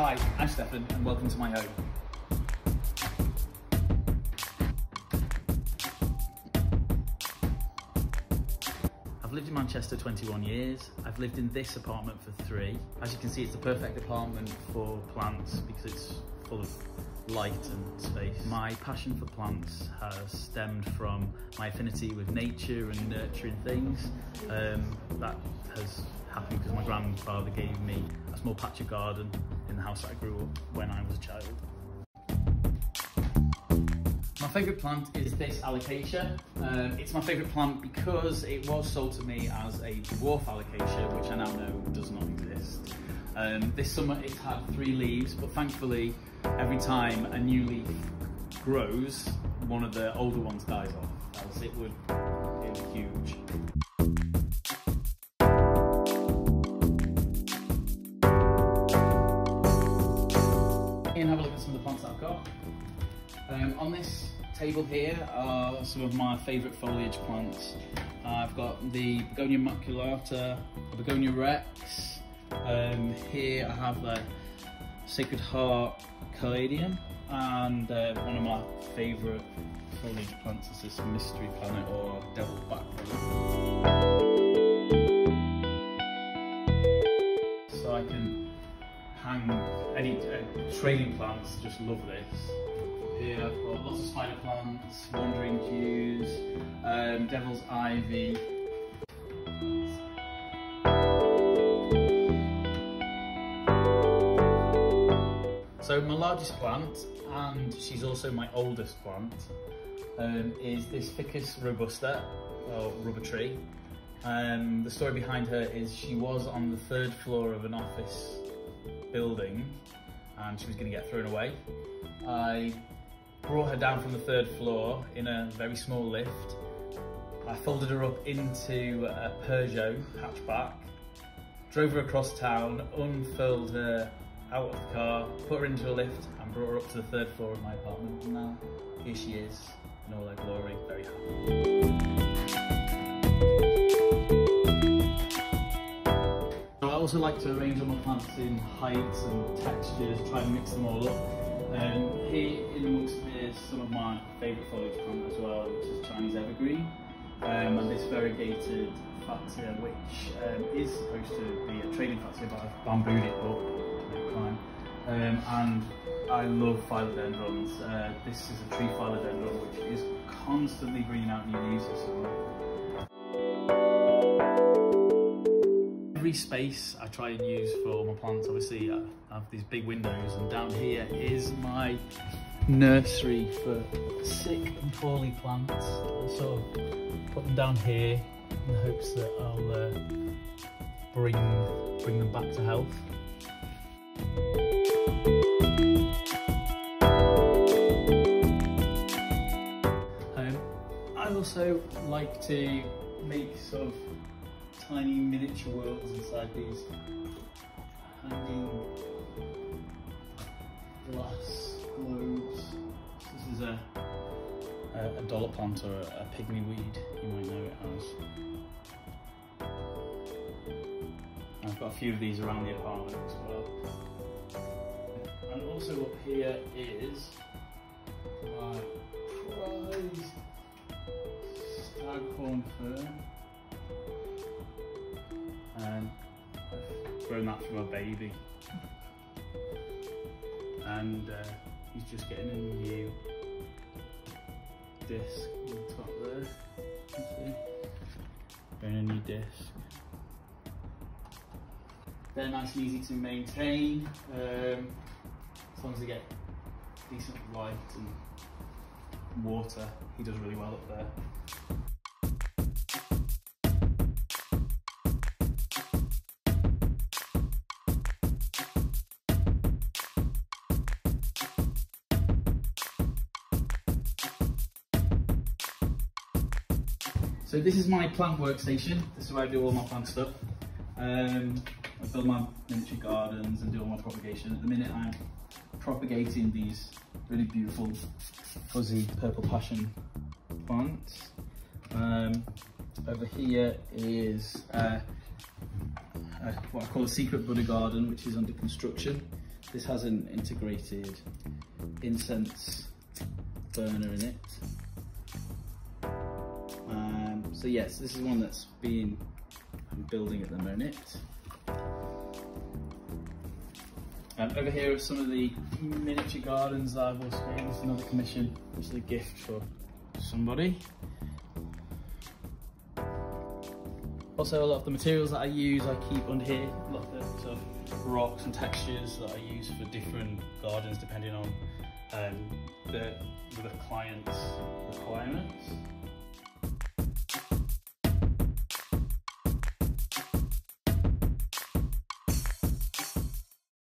Hi, I'm Stefan and welcome to my home. I've lived in Manchester 21 years. I've lived in this apartment for 3. As you can see, it's the perfect apartment for plants because it's full of light and space. My passion for plants has stemmed from my affinity with nature and nurturing things. That has happened because my grandfather gave me a small patch of garden in the house that I grew up when I was a child. My favourite plant is this alocasia. It's my favourite plant because it was sold to me as a dwarf alocasia, which I now know does not exist. This summer it had 3 leaves, but thankfully every time a new leaf grows, one of the older ones dies off, else it would be huge. And have a look at some of the plants that I've got. On this table here are some of my favourite foliage plants. I've got the Begonia maculata, Begonia rex. Here I have the Sacred Heart caladium, and one of my favourite foliage plants is this mystery planet or devil's backbone. So I can hang any trailing plants, just love this. Here I've got lots of spider plants, wandering dews, devil's ivy. So my largest plant, and she's also my oldest plant, is this Ficus robusta, or rubber tree. The story behind her is she was on the 3rd floor of an office building and she was going to get thrown away. I brought her down from the 3rd floor in a very small lift. I folded her up into a Peugeot hatchback, drove her across town, unfurled her out of the car, put her into a lift and brought her up to the 3rd floor of my apartment, and now here she is in all her glory, very happy. So I also like to arrange all my plants in heights and textures, try and mix them all up. Here in amongst me is some of my favourite foliage plant as well, which is Chinese evergreen, and this variegated Fatsia, which is supposed to be a trading Fatsia, but I've bambooed it up to make time. And I love philodendrons. This is a tree philodendron which is constantly bringing out new leaves this summer. Every space I try and use for all my plants. Obviously I have these big windows, and down here is my nursery for sick and poorly plants. I sort of put them down here in the hopes that I'll bring them back to health. I also like to make sort of tiny miniature worlds inside these hanging glass globes. This is a dollar plant, or a pygmy weed, you might know it as. I've got a few of these around the apartment as well. And also up here is my prized staghorn fern. I've grown that from a baby, and he's just getting a new disc on the top there. You can see, getting a new disc. They're nice and easy to maintain, as long as they get decent light and water. He does really well up there. So this is my plant workstation. This is where I do all my plant stuff. I build my miniature gardens and do all my propagation. At the minute I'm propagating these really beautiful fuzzy purple passion plants. Over here is what I call a secret Buddha garden, which is under construction. This has an integrated incense burner in it. So yes, this is one that's I'm building at the minute. Over here are some of the miniature gardens that I've also made. This is another commission. This is a gift for somebody. Also, a lot of the materials that I use, I keep under here. A lot of the sort of rocks and textures that I use for different gardens, depending on the client's requirements.